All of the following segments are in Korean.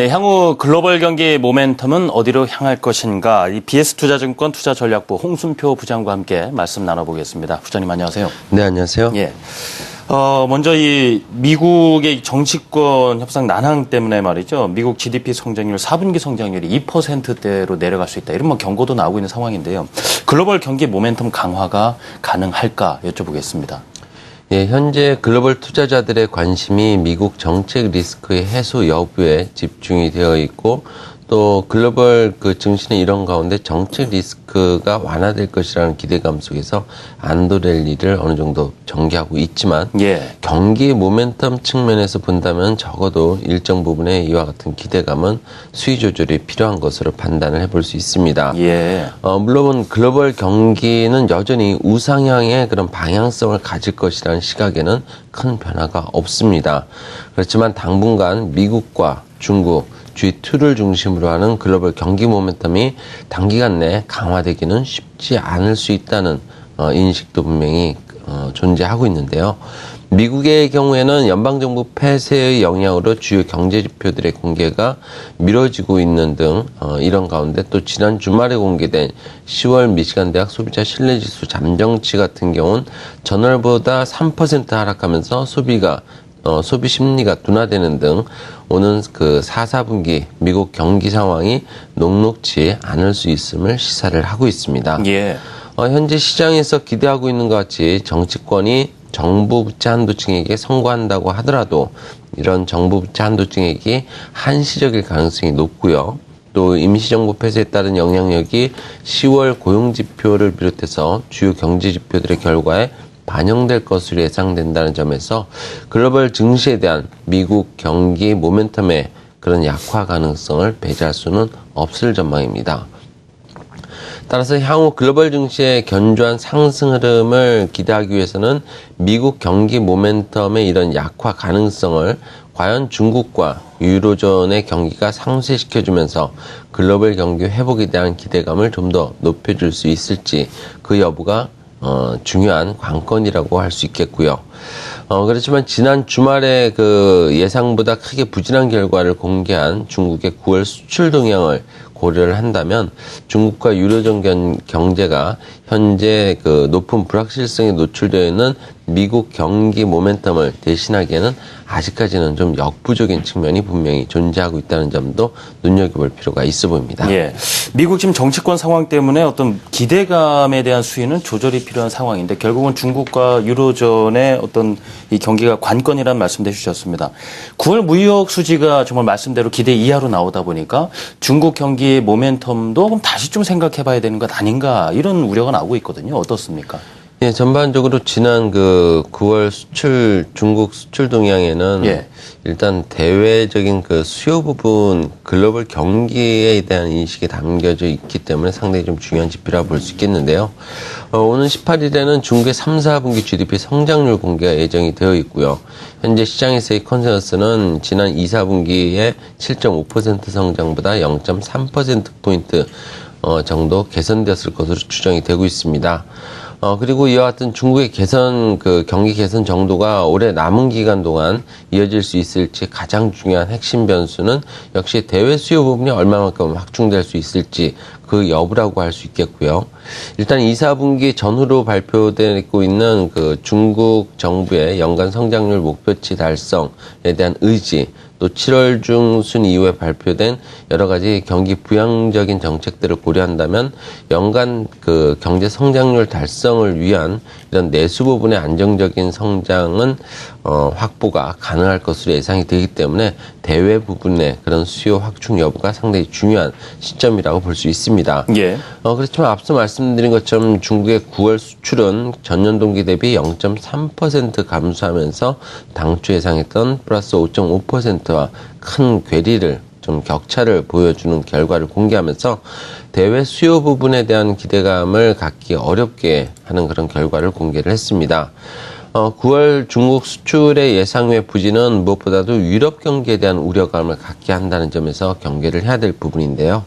네, 향후 글로벌 경기 모멘텀은 어디로 향할 것인가? 이 BS투자증권 투자전략부 홍순표 부장과 함께 말씀 나눠보겠습니다. 부장님 안녕하세요. 네, 안녕하세요. 예. 먼저 이 미국의 정치권 협상 난항 때문에 말이죠. 미국 GDP 성장률 4분기 성장률이 2%대로 내려갈 수 있다. 이런 뭐 경고도 나오고 있는 상황인데요. 글로벌 경기 모멘텀 강화가 가능할까 여쭤보겠습니다. 예, 현재 글로벌 투자자들의 관심이 미국 정책 리스크의 해소 여부에 집중이 되어 있고 또 글로벌 증시는 이런 가운데 정책 리스크가 완화될 것이라는 기대감 속에서 안도랠리를 어느 정도 전개하고 있지만 경기 모멘텀 측면에서 본다면 적어도 일정 부분의 이와 같은 기대감은 수위 조절이 필요한 것으로 판단을 해볼 수 있습니다. 물론 글로벌 경기는 여전히 우상향의 그런 방향성을 가질 것이라는 시각에는 큰 변화가 없습니다. 그렇지만 당분간 미국과 중국 G2를 중심으로 하는 글로벌 경기 모멘텀이 단기간 내에 강화되기는 쉽지 않을 수 있다는 인식도 분명히 존재하고 있는데요. 미국의 경우에는 연방정부 폐쇄의 영향으로 주요 경제 지표들의 공개가 미뤄지고 있는 등 이런 가운데 또 지난 주말에 공개된 10월 미시간 대학 소비자 신뢰지수 잠정치 같은 경우는 전월보다 3% 하락하면서 소비 심리가 둔화되는 등 오는 4분기 미국 경기 상황이 녹록지 않을 수 있음을 시사를 하고 있습니다. 현재 시장에서 기대하고 있는 것 같이 정치권이 정부 부채 한도 증액에 성공한다고 하더라도 이런 정부 부채 한도 증액이 한시적일 가능성이 높고요. 또 임시정부 폐쇄에 따른 영향력이 10월 고용지표를 비롯해서 주요 경제지표들의 결과에 반영될 것으로 예상된다는 점에서 글로벌 증시에 대한 미국 경기 모멘텀의 그런 약화 가능성을 배제할 수는 없을 전망입니다. 따라서 향후 글로벌 증시의 견조한 상승 흐름을 기대하기 위해서는 미국 경기 모멘텀의 이런 약화 가능성을 과연 중국과 유로존의 경기가 상쇄시켜주면서 글로벌 경기 회복에 대한 기대감을 좀 더 높여줄 수 있을지 그 여부가 중요한 관건이라고 할 수 있겠고요. 그렇지만 지난 주말에 예상보다 크게 부진한 결과를 공개한 중국의 9월 수출 동향을 고려를 한다면 중국과 유로존 경제가 현재 높은 불확실성에 노출되어 있는 미국 경기 모멘텀을 대신하기에는 아직까지는 좀 역부족인 측면이 분명히 존재하고 있다는 점도 눈여겨볼 필요가 있어 보입니다. 미국 지금 정치권 상황 때문에 어떤 기대감에 대한 수위는 조절이 필요한 상황인데 결국은 중국과 유로존의 어떤 이 경기가 관건이라는 말씀도 해주셨습니다. 9월 무역 수지가 정말 말씀대로 기대 이하로 나오다 보니까 중국 경기의 모멘텀도 그럼 다시 좀 생각해 봐야 되는 것 아닌가 이런 우려가 나오고 있거든요. 어떻습니까? 예, 전반적으로 지난 9월 중국 수출 동향에는 일단 대외적인 수요 부분 글로벌 경기에 대한 인식이 담겨져 있기 때문에 상당히 좀 중요한 지표라고 볼 수 있겠는데요. 오는 18일에는 중국의 3, 4분기 GDP 성장률 공개가 예정이 되어 있고요. 현재 시장에서의 컨센서스는 지난 2, 4분기의 7.5% 성장보다 0.3%포인트 정도 개선되었을 것으로 추정이 되고 있습니다. 그리고 이와 같은 중국의 경기 개선 정도가 올해 남은 기간 동안 이어질 수 있을지 가장 중요한 핵심 변수는 역시 대외 수요 부분이 얼마만큼 확충될 수 있을지 그 여부라고 할 수 있겠고요. 일단 2, 4분기 전후로 발표되고 있는 중국 정부의 연간 성장률 목표치 달성에 대한 의지, 또 7월 중순 이후에 발표된 여러 가지 경기 부양적인 정책들을 고려한다면 연간 경제 성장률 달성을 위한 이런 내수 부분의 안정적인 성장은 확보가 가능할 것으로 예상이 되기 때문에 대외 부분의 그런 수요 확충 여부가 상당히 중요한 시점이라고 볼 수 있습니다. 그렇지만 앞서 말씀드린 것처럼 중국의 9월 수출은 전년 동기 대비 0.3% 감소하면서 당초 예상했던 플러스 5.5%와 큰 괴리를 좀 격차를 보여주는 결과를 공개하면서 대외 수요 부분에 대한 기대감을 갖기 어렵게 하는 그런 결과를 공개를 했습니다. 9월 중국 수출의 예상외 부진은 무엇보다도 유럽 경기에 대한 우려감을 갖게 한다는 점에서 경계를 해야 될 부분인데요.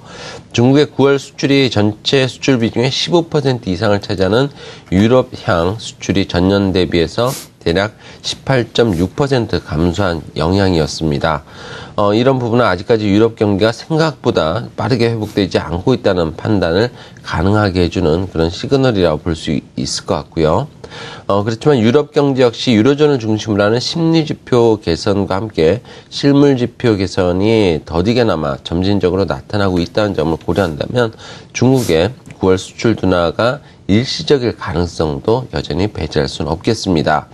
중국의 9월 수출이 전체 수출 비중의 15% 이상을 차지하는 유럽향 수출이 전년 대비해서 대략 18.6% 감소한 영향이었습니다. 이런 부분은 아직까지 유럽 경기가 생각보다 빠르게 회복되지 않고 있다는 판단을 가능하게 해주는 그런 시그널이라고 볼 수 있을 것 같고요. 그렇지만 유럽 경제 역시 유로존을 중심으로 하는 심리지표 개선과 함께 실물지표 개선이 더디게나마 점진적으로 나타나고 있다는 점을 고려한다면 중국의 9월 수출 둔화가 일시적일 가능성도 여전히 배제할 수는 없겠습니다.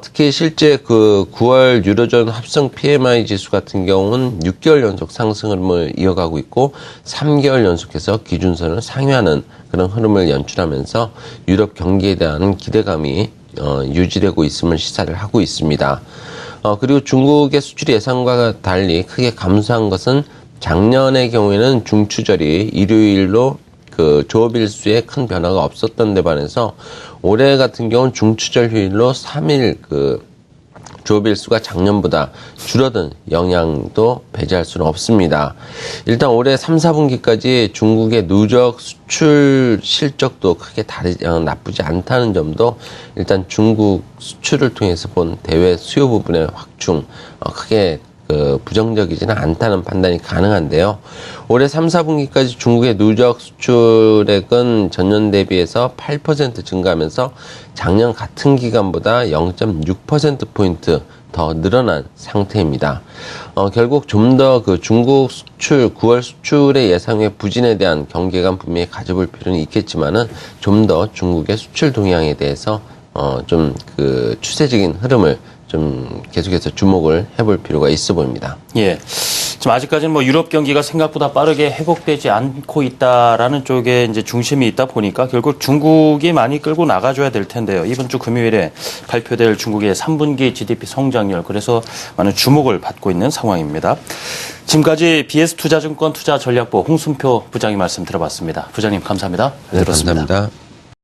특히 실제 그 9월 유로존 합성 PMI 지수 같은 경우는 6개월 연속 상승 흐름을 이어가고 있고 3개월 연속해서 기준선을 상회하는 그런 흐름을 연출하면서 유럽 경기에 대한 기대감이 유지되고 있음을 시사를 하고 있습니다. 그리고 중국의 수출이 예상과 달리 크게 감소한 것은 작년의 경우에는 중추절이 일요일로 그 조업일수에 큰 변화가 없었던 데 반해서 올해 같은 경우는 중추절 휴일로 3일 그 조업일수가 작년보다 줄어든 영향도 배제할 수는 없습니다. 일단 올해 3, 4분기까지 중국의 누적 수출 실적도 크게 나쁘지 않다는 점도 일단 중국 수출을 통해서 본 대외 수요 부분의 확충 크게 부정적이지는 않다는 판단이 가능한데요. 올해 3, 4분기까지 중국의 누적 수출액은 전년 대비해서 8% 증가하면서 작년 같은 기간보다 0.6%포인트 더 늘어난 상태입니다. 결국 좀 더 그 중국 수출, 9월 수출의 예상외 부진에 대한 경계감 분명히 가져볼 필요는 있겠지만은 좀 더 중국의 수출 동향에 대해서 좀 그 추세적인 흐름을 좀 계속해서 주목을 해볼 필요가 있어 보입니다. 예. 지금 아직까지는 뭐 유럽 경기가 생각보다 빠르게 회복되지 않고 있다라는 쪽에 이제 중심이 있다 보니까 결국 중국이 많이 끌고 나가줘야 될 텐데요. 이번 주 금요일에 발표될 중국의 3분기 GDP 성장률, 그래서 많은 주목을 받고 있는 상황입니다. 지금까지 BS투자증권 투자전략부 홍순표 부장님 말씀 들어봤습니다. 부장님 감사합니다. 네, 감사합니다.